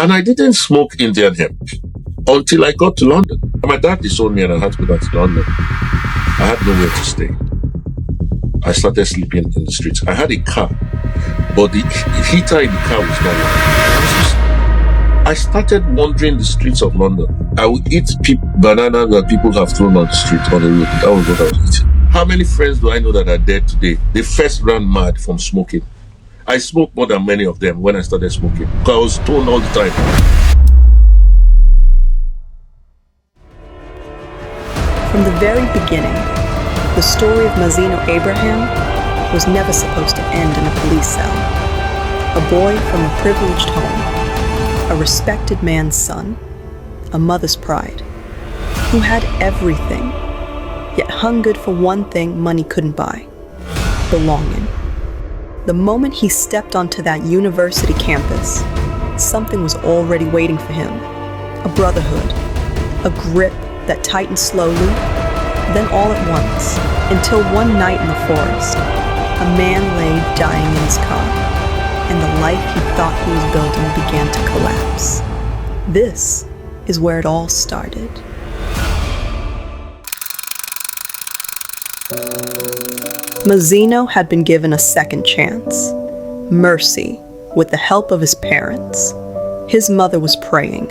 And I didn't smoke Indian hemp until I got to London. My dad disowned me and I had to go back to London. I had nowhere to stay. I started sleeping in the streets. I had a car, but the heater in the car was not working. I started wandering the streets of London. I would eat bananas that people have thrown on the street, on the road. That was what I was eating. How many friends do I know that are dead today? They first ran mad from smoking. I smoked more than many of them when I started smoking, because I was stoned all the time. From the very beginning, the story of Mazino Abraham was never supposed to end in a police cell. A boy from a privileged home, a respected man's son, a mother's pride, who had everything, yet hungered for one thing money couldn't buy: belonging. The moment he stepped onto that university campus, something was already waiting for him. A brotherhood, a grip that tightened slowly, then all at once, until one night in the forest, a man lay dying in his car, and the life he thought he was building began to collapse. This is where it all started. Mazino had been given a second chance, mercy, with the help of his parents. His mother was praying.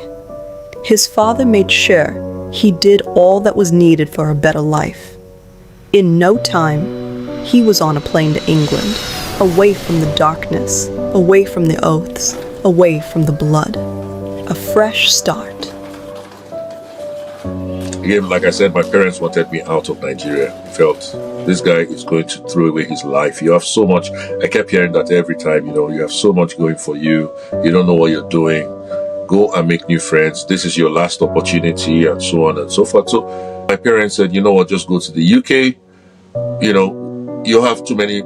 His father made sure he did all that was needed for a better life. In no time, he was on a plane to England, away from the darkness, away from the oaths, away from the blood. A fresh start. Again, like I said, my parents wanted me out of Nigeria. I felt this guy is going to throw away his life. You have so much. I kept hearing that every time, you have so much going for you. You don't know what you're doing. Go and make new friends. This is your last opportunity, and so on and so forth. So my parents said, you know what, just go to the UK. You have too many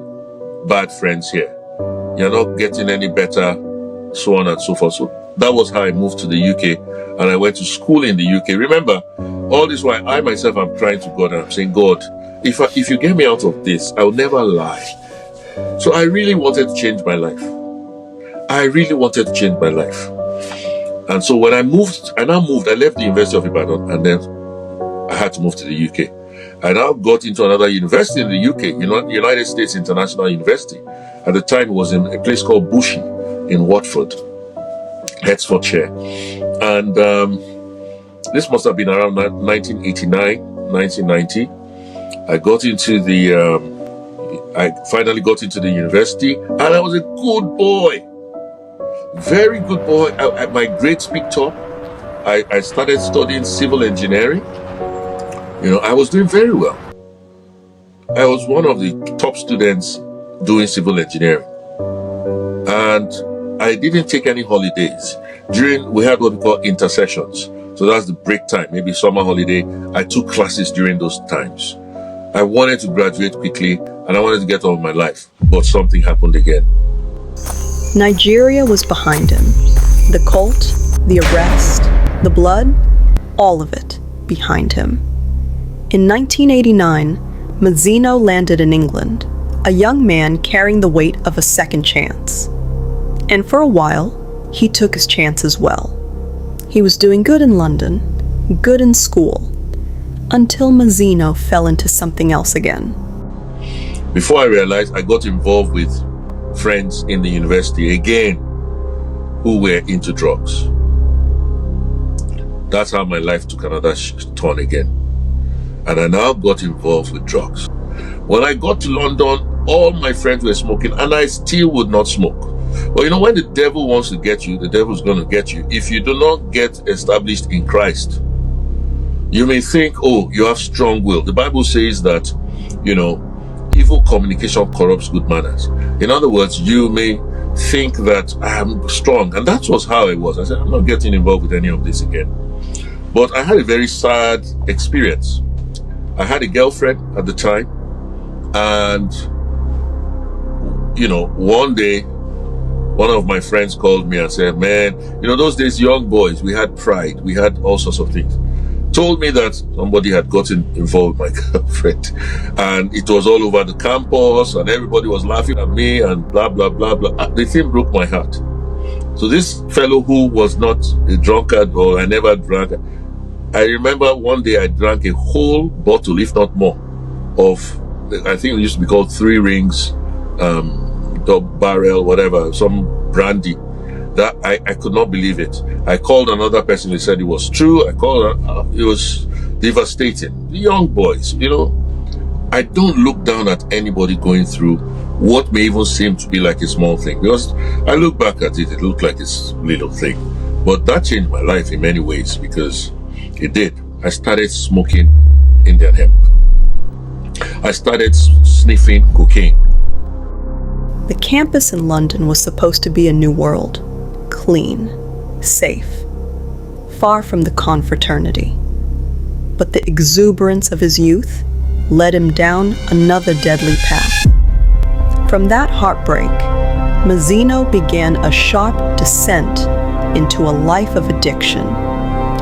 bad friends here. You're not getting any better, so on and so forth. So that was how I moved to the UK, and I went to school in the UK. Remember, all this while I myself am crying to God, and I'm saying, God, if you get me out of this, I will never lie. So I really wanted to change my life. And so when I moved, I left the University of Ibadan, and then I had to move to the UK. I now got into another university in the UK, United States International University. At the time, it was in a place called Bushey in Watford, Hertfordshire. And this must have been around 1989, 1990. I finally got into the university, and I was a good boy. Very good boy. My grades picked up. I started studying civil engineering. I was doing very well. I was one of the top students doing civil engineering. And I didn't take any holidays. We had what we call intersessions. So that's the break time, maybe summer holiday. I took classes during those times. I wanted to graduate quickly, and I wanted to get on with my life. But something happened again. Nigeria was behind him. The cult, the arrest, the blood, all of it behind him. In 1989, Mazino landed in England, a young man carrying the weight of a second chance. And for a while, he took his chance as well. He was doing good in London, good in school, until Mazino fell into something else again. Before I realized, I got involved with friends in the university again who were into drugs. That's how my life took another turn again. And I now got involved with drugs. When I got to London, all my friends were smoking, and I still would not smoke. But when the devil wants to get you, the devil's going to get you. If you do not get established in Christ, you may think, you have strong will. The Bible says that, evil communication corrupts good manners. In other words, you may think that I'm strong. And that was how I was. I said, I'm not getting involved with any of this again. But I had a very sad experience. I had a girlfriend at the time. And, one day, one of my friends called me and said, man, those days, young boys, we had pride. We had all sorts of things. Told me that somebody had gotten involved with my girlfriend, and it was all over the campus, and everybody was laughing at me, and blah, blah, blah, blah. The thing broke my heart. So this fellow who was not a drunkard, or I never drank, I remember one day I drank a whole bottle, if not more, of, I think it used to be called 3 Rings, barrel, whatever, some brandy. That I could not believe it. I called another person, he said it was true. I called her, it was devastating. The young boys, I don't look down at anybody going through what may even seem to be like a small thing, because I look back at it, it looked like it's a little thing. But that changed my life in many ways, because it did. I started smoking Indian hemp. I started sniffing cocaine. The campus in London was supposed to be a new world. Clean, safe, far from the confraternity. But the exuberance of his youth led him down another deadly path. From that heartbreak, Mazino began a sharp descent into a life of addiction,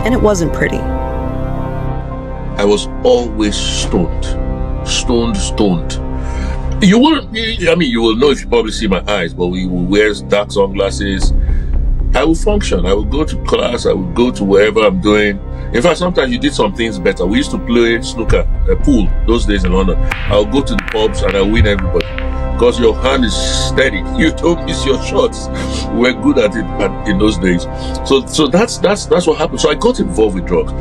and it wasn't pretty. I was always stoned. You will know if you probably see my eyes, but we will wear dark sunglasses. I will function. I will go to class. I will go to wherever I'm doing. In fact, sometimes you did some things better. We used to play snooker, pool, those days in London. I'll go to the pubs and I'll win everybody, because your hand is steady. You don't miss your shots. We're good at it in those days. So that's what happened. So I got involved with drugs.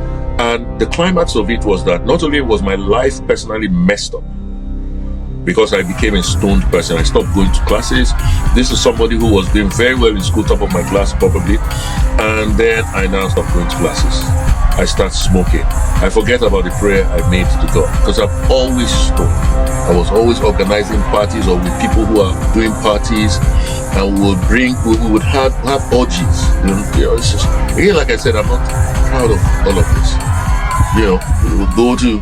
And the climax of it was that not only was my life personally messed up, because I became a stoned person. I stopped going to classes. This is somebody who was doing very well in school, top of my class probably. And then I now stopped going to classes. I start smoking. I forget about the prayer I made to God, because I'm always stoned. I was always organizing parties, or with people who are doing parties, and we would have orgies. It's just, again, like I said, I'm not proud of all of this. We would go to,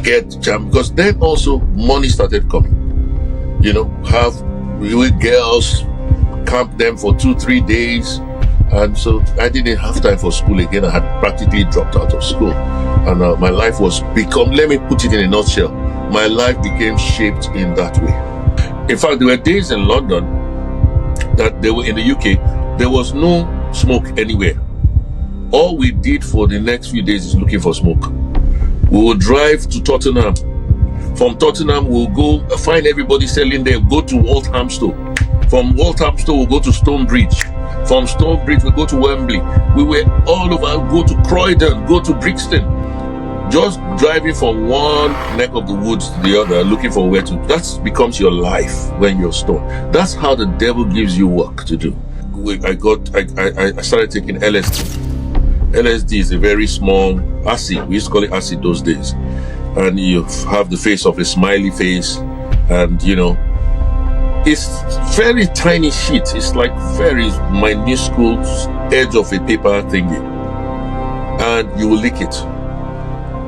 get jam, because then also money started coming. With girls, camp them for 2-3 days, and so I didn't have time for school again. I had practically dropped out of school, and my life let me put it in a nutshell, my life became shaped in that way. In fact, there were days in London that they were in the UK, there was no smoke anywhere. All we did for the next few days is looking for smoke. We will drive to Tottenham. From Tottenham, we'll go find everybody selling there, go to Walthamstow. From Walthamstow, we'll go to Stonebridge. From Stonebridge, we'll go to Wembley. We were all over, go to Croydon, go to Brixton. Just driving from one neck of the woods to the other, looking for where to. That becomes your life when you're stoned. That's how the devil gives you work to do. I started taking LSD. LSD is a very small acid. We used to call it acid those days. And you have the face of a smiley face, and it's very tiny sheet. It's like very minuscule edge of a paper thingy, and you will lick it.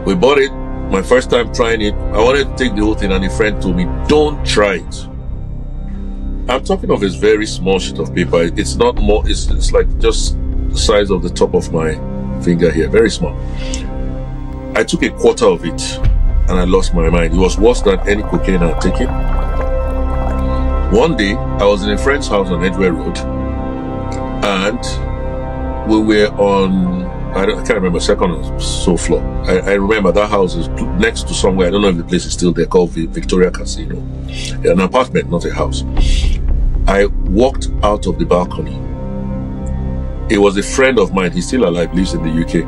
We bought it. My first time trying it, I wanted to take the whole thing, and a friend told me, "Don't try it." I'm talking of a very small sheet of paper. It's not more. It's like just the size of the top of my finger here, very small. I took a quarter of it and I lost my mind. It was worse than any cocaine I had taken. One day I was in a friend's house on Edgware Road, and we were on, I can't remember, second or so floor. I remember that house is next to somewhere, I don't know if the place is still there, called Victoria Casino. An apartment, not a house. I walked out of the balcony. It was a friend of mine, he's still alive, lives in the UK.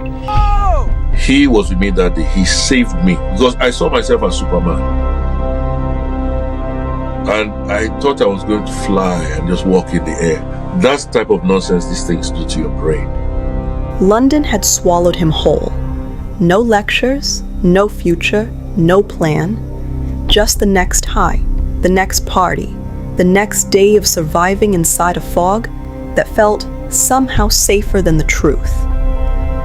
He was with me that day. He saved me, because I saw myself as Superman. And I thought I was going to fly and just walk in the air. That's the type of nonsense these things do to your brain. London had swallowed him whole. No lectures, no future, no plan. Just the next high, the next party, the next day of surviving inside a fog that felt somehow safer than the truth.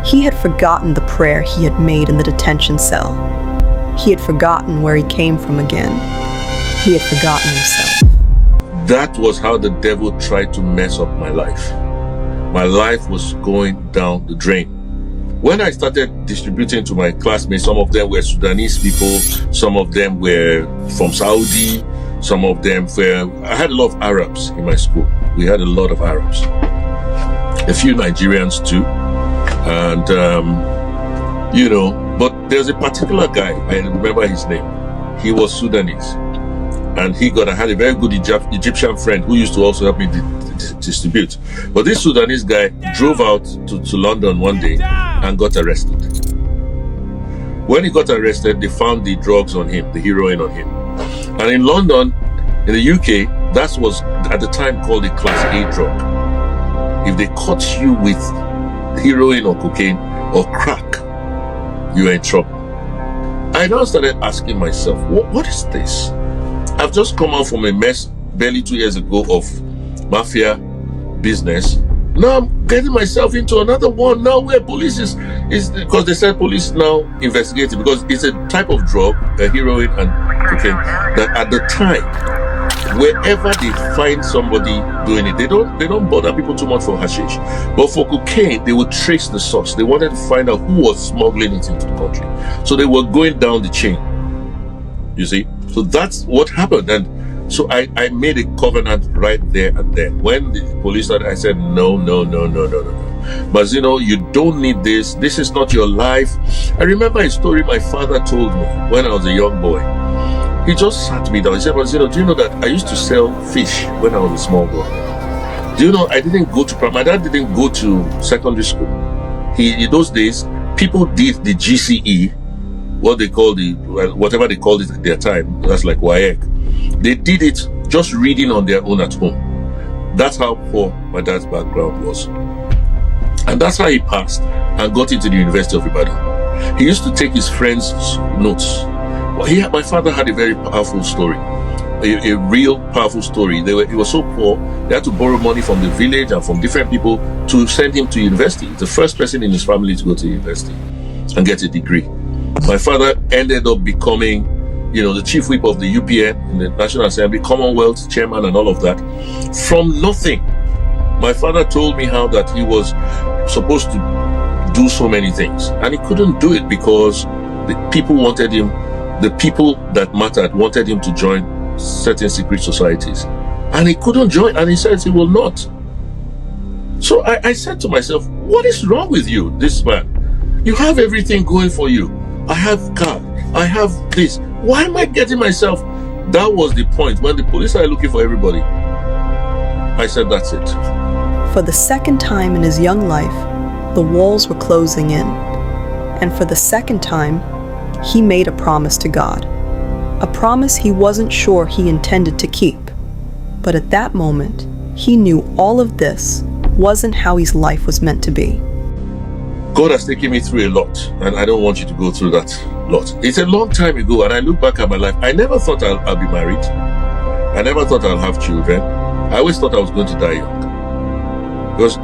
He had forgotten the prayer he had made in the detention cell. He had forgotten where he came from again. He had forgotten himself. That was how the devil tried to mess up my life. My life was going down the drain. When I started distributing to my classmates, some of them were Sudanese people, some of them were from Saudi, some of them were, I had a lot of Arabs in my school. We had a lot of Arabs. a few Nigerians too. And, but there's a particular guy, I remember his name. He was Sudanese. And I had a very good Egyptian friend who used to also help me distribute. But this Sudanese guy drove out to London one day and got arrested. When he got arrested, they found the drugs on him, the heroin on him. And in London, in the UK, that was at the time called a Class A drug. If they caught you with heroin or cocaine or crack, you are in trouble. I now started asking myself, what is this? I've just come out from a mess barely 2 years ago of mafia business. Now I'm getting myself into another one now where police is because they said police now investigating because it's a type of drug, heroin and cocaine, that at the time, wherever they find somebody doing it, they don't bother people too much for hashish. But for cocaine, they would trace the source. They wanted to find out who was smuggling it into the country. So they were going down the chain. You see? So that's what happened. And so I made a covenant right there and then. When the police started, I said, no. Mazino, you don't need this. This is not your life. I remember a story my father told me when I was a young boy. He just sat me down. He said, Mazino, do you know that I used to sell fish when I was a small boy? Do you know I didn't go to primary? My dad didn't go to secondary school. In those days, people did the GCE, what they call whatever they called it at their time. That's like WAEC. They did it just reading on their own at home. That's how poor my dad's background was. And that's how he passed and got into the University of Ibadan. He used to take his friends' notes. My father had a very powerful story, a real powerful story. He was so poor, they had to borrow money from the village and from different people to send him to university. The first person in his family to go to university and get a degree. My father ended up becoming, the chief whip of the UPN in the National Assembly, Commonwealth chairman and all of that. From nothing. My father told me how that he was supposed to do so many things and he couldn't do it because the people that mattered wanted him to join certain secret societies. And he couldn't join, and he says he will not. So I said to myself, what is wrong with you, this man? You have everything going for you. I have car, I have this. Why am I getting myself? That was the point. When the police are looking for everybody, I said, that's it. For the second time in his young life, the walls were closing in. And for the second time, he made a promise to God. A promise he wasn't sure he intended to keep. But at that moment, he knew all of this wasn't how his life was meant to be. God has taken me through a lot, and I don't want you to go through that lot. It's a long time ago, and I look back at my life. I never thought I'll be married. I never thought I'll have children. I always thought I was going to die young. Because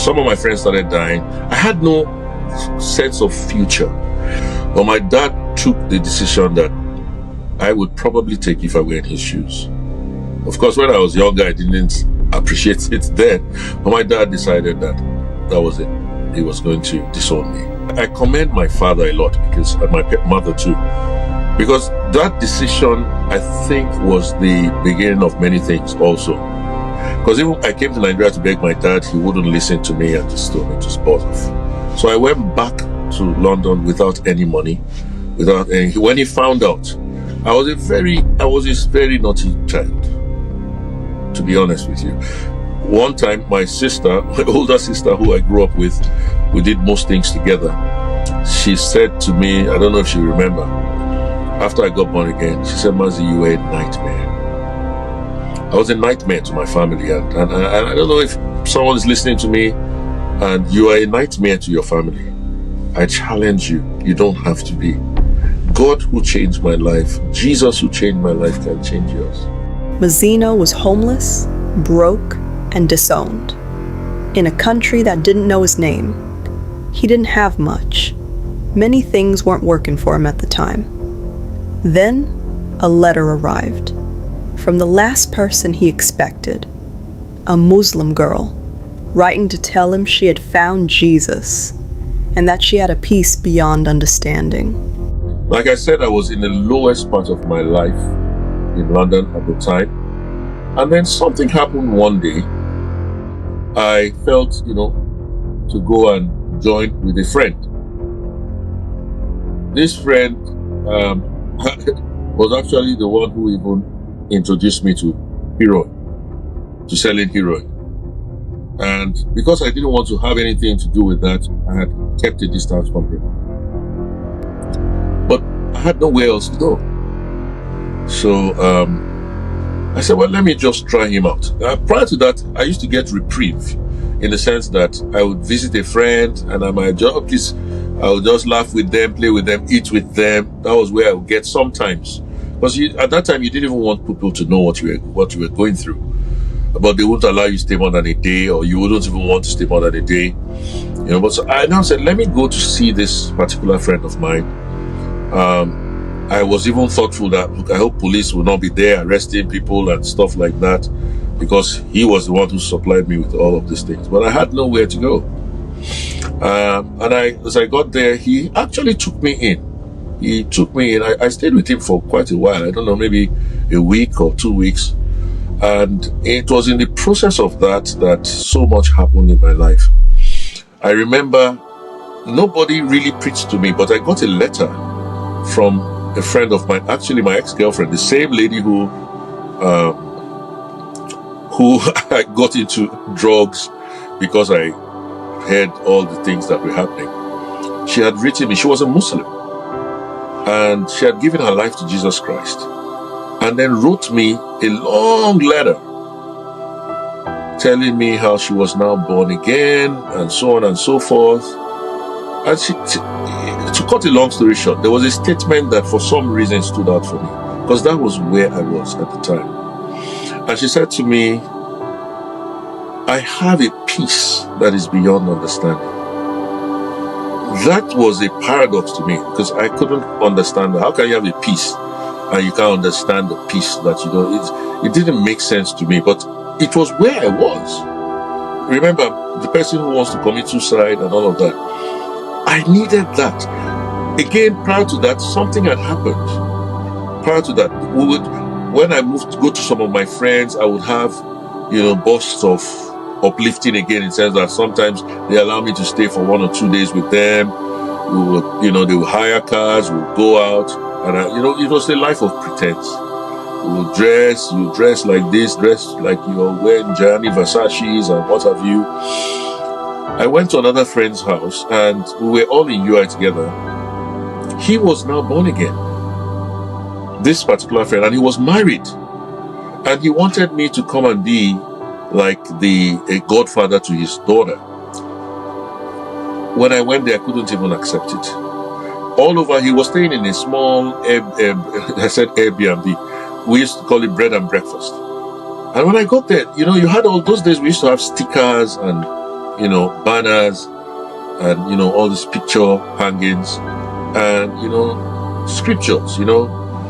some of my friends started dying. I had no sense of future. But my dad took the decision that I would probably take if I were in his shoes. Of course, when I was younger, I didn't appreciate it then. But my dad decided that was it. He was going to disown me. I commend my father a lot, because and my mother too. Because that decision, I think, was the beginning of many things also. Because even I came to Nigeria to beg my dad, he wouldn't listen to me and just told me to spot off. So I went back to London without any money, without any. When he found out, I was a very naughty child, to be honest with you. One time, my older sister, who I grew up with, we did most things together. She said to me, I don't know if she remember, after I got born again, she said, Mazi, you were a nightmare. I was a nightmare to my family, and I don't know if someone is listening to me, and you are a nightmare to your family. I challenge you, you don't have to be. God who changed my life, Jesus who changed my life, can change yours. Mazino was homeless, broke, and disowned. In a country that didn't know his name. He didn't have much. Many things weren't working for him at the time. Then, a letter arrived. From the last person he expected. A Muslim girl, writing to tell him she had found Jesus, and that she had a peace beyond understanding. Like I said, I was in the lowest part of my life in London at the time. And then something happened one day. I felt, to go and join with a friend. This friend was actually the one who even introduced me to heroin, to selling heroin. And because I didn't want to have anything to do with that, I had kept a distance from him. But I had nowhere else to go. So I said, well, let me just try him out. Prior to that, I used to get reprieve in the sense that I would visit a friend and I might just, I would just laugh with them, play with them, eat with them. That was where I would get sometimes. Because at that time, you didn't even want people to know what you were going through. But they wouldn't allow you to stay more than a day, or you wouldn't even want to stay more than a day. You know, but so I now said, let me go to see this particular friend of mine. I was even thoughtful that, look, I hope police will not be there arresting people and stuff like that, because he was the one who supplied me with all of these things. But I had nowhere to go. And as I got there, he actually took me in. He took me in. I stayed with him for quite a while. I don't know, maybe a week or 2 weeks. And it was in the process of that so much happened in my life. I remember nobody really preached to me, but I got a letter from a friend of mine, actually my ex-girlfriend, the same lady who I got into drugs because I heard all the things that were happening. She had written me, she was a Muslim, and she had given her life to Jesus Christ, and then wrote me a long letter telling me how she was now born again and so on and so forth. And to cut a long story short, there was a statement that for some reason stood out for me, because that was where I was at the time. And she said to me, I have a peace that is beyond understanding. That was a paradox to me, because I couldn't understand that. How can you have a peace and you can't understand the peace that you know? It didn't make sense to me, but it was where I was. Remember, the person who wants to commit suicide and all of that, I needed that. Again, prior to that, something had happened. Prior to that, when I moved to go to some of my friends, I would have, bursts of uplifting again, in the sense that sometimes they allow me to stay for 1 or 2 days with them. We would, they would hire cars, we would go out, and it was a life of pretense. You dress like this, dress like you're wearing Gianni Versace's and what have you. I went to another friend's house and we were all in UI together. He was now born again, this particular friend, and he was married. And he wanted me to come and be like a godfather to his daughter. When I went there, I couldn't even accept it. All over, he was staying in a small, I said Airbnb. We used to call it bread and breakfast. And when I got there, you had all those days, we used to have stickers and, banners and, all these picture hangings and, scriptures,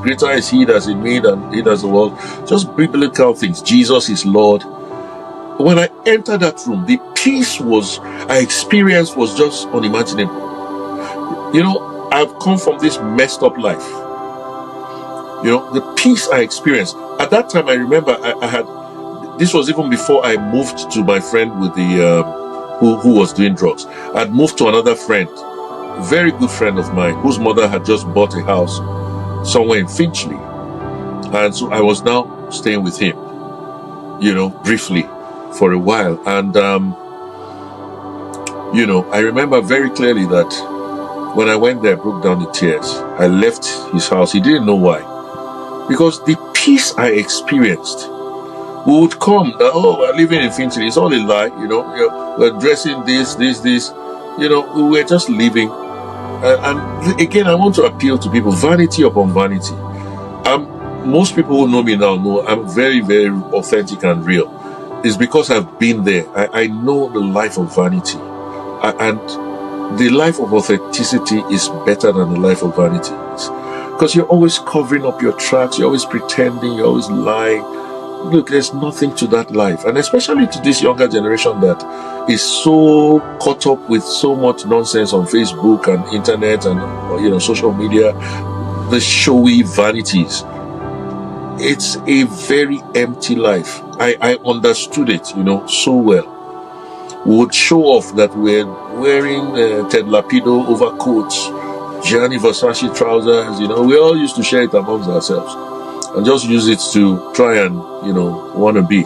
greater is he that's in me than he that's in the world. Just biblical things. Jesus is Lord. When I entered that room, the peace I experienced was just unimaginable. I've come from this messed up life. The peace I experienced. At that time, I remember this was even before I moved to my friend with who was doing drugs. I'd moved to another friend, a very good friend of mine, whose mother had just bought a house somewhere in Finchley. And so I was now staying with him, briefly for a while. And, I remember very clearly that when I went there, I broke down in tears. I left his house. He didn't know why. Because the peace I experienced, we would come, we're living in Finchley. It's all a lie, we're dressing this. We were just living. And again, I want to appeal to people, vanity upon vanity. Most people who know me now know I'm very, very authentic and real. It's because I've been there. I know the life of vanity. And the life of authenticity is better than the life of vanity. Because you're always covering up your tracks, you're always pretending, you're always lying. Look, there's nothing to that life. And especially to this younger generation that is so caught up with so much nonsense on Facebook and internet and social media, the showy vanities. It's a very empty life. I understood it, so well. would show off that we're wearing Ted Lapido overcoats, Gianni Versace trousers. We all used to share it amongst ourselves and just use it to try and, want to be.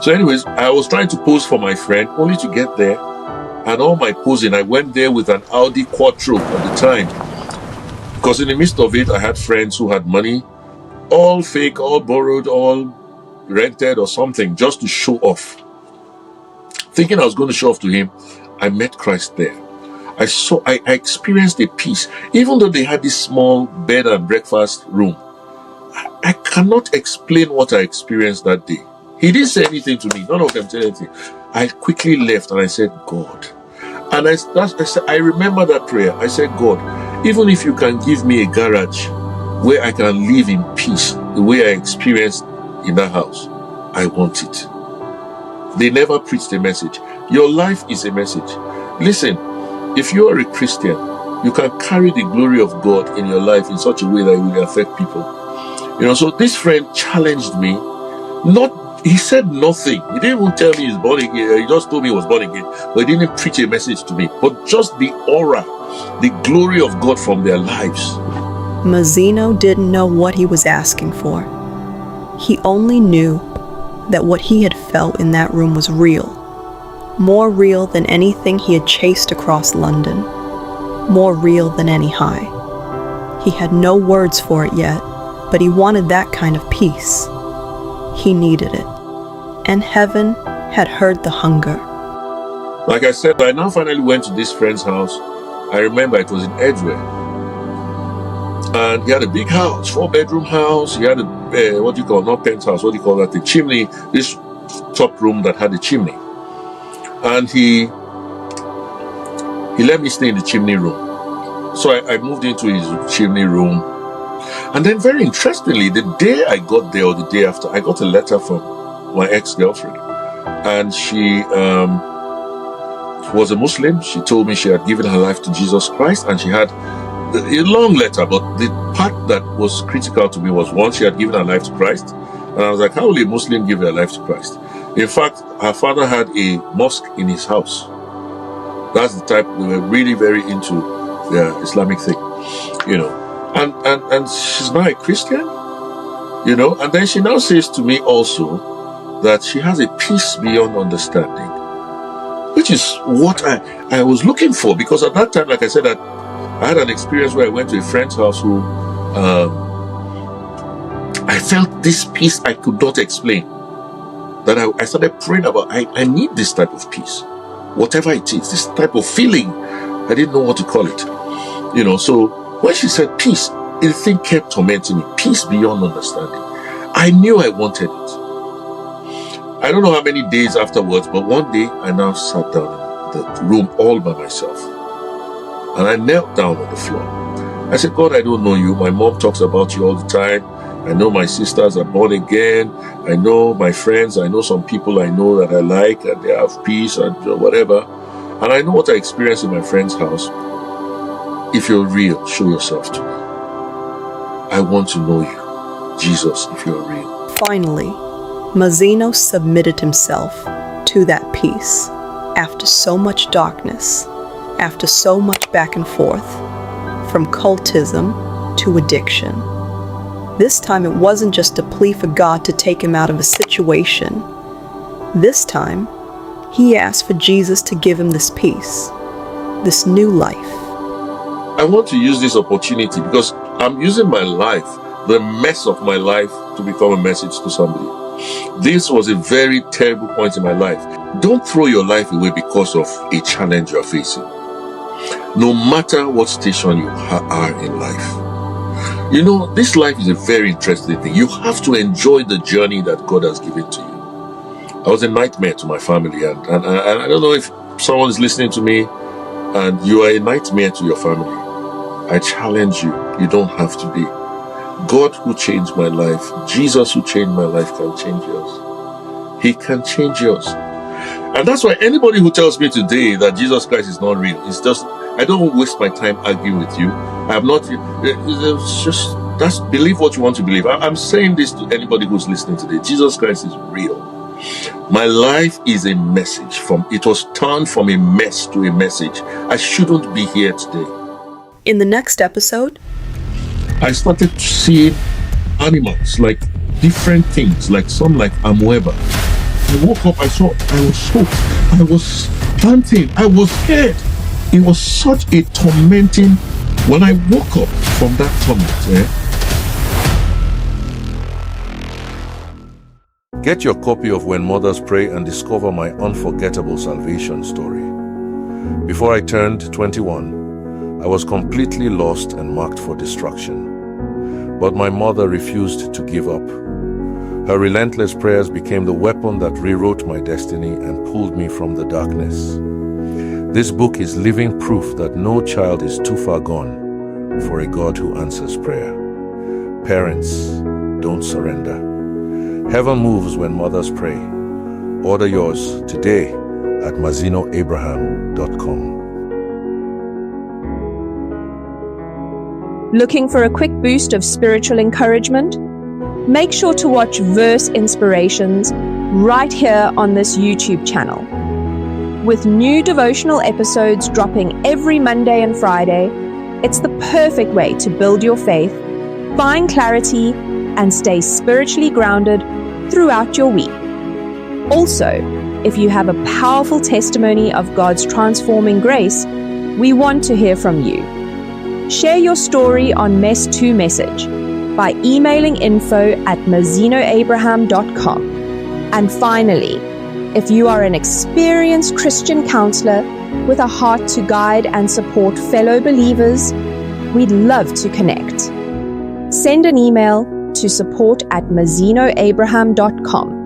So anyways, I was trying to pose for my friend, only to get there. And all my posing, I went there with an Audi Quattro at the time. Because in the midst of it, I had friends who had money, all fake, all borrowed, all rented or something, just to show off. Thinking I was going to show off to him, I met Christ there. I experienced a peace. Even though they had this small bed and breakfast room, I cannot explain what I experienced that day. He didn't say anything to me. None of them said anything. I quickly left and I said, God. And I remember that prayer. I said, God, even if you can give me a garage where I can live in peace, the way I experienced in that house, I want it. They never preached a message. Your life is a message. Listen, if you are a Christian, you can carry the glory of God in your life in such a way that it will affect people. So this friend challenged me. He said nothing. He didn't even tell me he's born again. He just told me he was born again. But he didn't preach a message to me. But just the aura, the glory of God from their lives. Mazino didn't know what he was asking for. He only knew that what he had felt in that room was real. More real than anything he had chased across London. More real than any high. He had no words for it yet, but he wanted that kind of peace. He needed it. And heaven had heard the hunger. Like I said, I now finally went to this friend's house. I remember it was in Edgware. And he had a big house, 4-bedroom house. He had not penthouse, what do you call that? The chimney, this top room that had a chimney. And he let me stay in the chimney room. So I moved into his chimney room. And then very interestingly, the day I got there or the day after, I got a letter from my ex-girlfriend. And she was a Muslim. She told me she had given her life to Jesus Christ, and she had a long letter, but the part that was critical to me was, one, she had given her life to Christ. And I was like, how will a Muslim give her life to Christ? In fact, her father had a mosque in his house. That's the type, they were really very into the Islamic thing, And she's now a Christian, And then she now says to me also that she has a peace beyond understanding, which is what I was looking for. Because at that time, like I said, I had an experience where I went to a friend's house who I felt this peace I could not explain. That I started praying about, I need this type of peace. Whatever it is, this type of feeling. I didn't know what to call it. So when she said peace, the thing kept tormenting me. Peace beyond understanding. I knew I wanted it. I don't know how many days afterwards, but one day I now sat down in the room all by myself. And I knelt down on the floor. I said, God, I don't know you. My mom talks about you all the time. I know my sisters are born again. I know my friends. I know some people I know that I like and they have peace and whatever. And I know what I experienced in my friend's house. If you're real, show yourself to me. I want to know you. Jesus, if you're real. Finally, Mazino submitted himself to that peace. After so much darkness, after so much back and forth, from cultism to addiction. This time it wasn't just a plea for God to take him out of a situation. This time, he asked for Jesus to give him this peace, this new life. I want to use this opportunity because I'm using my life, the mess of my life, to become a message to somebody. This was a very terrible point in my life. Don't throw your life away because of a challenge you're facing. No matter what station you are in life. This life is a very interesting thing. You have to enjoy the journey that God has given to you. I was a nightmare to my family, and I don't know if someone is listening to me and you are a nightmare to your family. I challenge you, you don't have to be. God who changed my life, Jesus who changed my life can change yours. He can change yours. And that's why anybody who tells me today that Jesus Christ is not real, it's just, I don't waste my time arguing with you. I have not, it's just, believe what you want to believe. I'm saying this to anybody who's listening today. Jesus Christ is real. My life is a message. It was turned from a mess to a message. I shouldn't be here today. In the next episode, I started seeing animals, like different things, like some like amoeba. I woke up, I was soaked, I was panting, I was scared. It was such a tormenting, when I woke up from that torment. Get your copy of When Mothers Pray and discover my unforgettable salvation story. Before I turned 21, I was completely lost and marked for destruction. But my mother refused to give up. Her relentless prayers became the weapon that rewrote my destiny and pulled me from the darkness. This book is living proof that no child is too far gone for a God who answers prayer. Parents, don't surrender. Heaven moves when mothers pray. Order yours today at MazinoAbraham.com. Looking for a quick boost of spiritual encouragement? Make sure to watch Verse Inspirations right here on this YouTube channel. With new devotional episodes dropping every Monday and Friday, it's the perfect way to build your faith, find clarity, and stay spiritually grounded throughout your week. Also, if you have a powerful testimony of God's transforming grace, we want to hear from you. Share your story on Mess2Message by emailing info@MazinoAbraham.com. And finally, if you are an experienced Christian counselor with a heart to guide and support fellow believers, we'd love to connect. Send an email to support@MazinoAbraham.com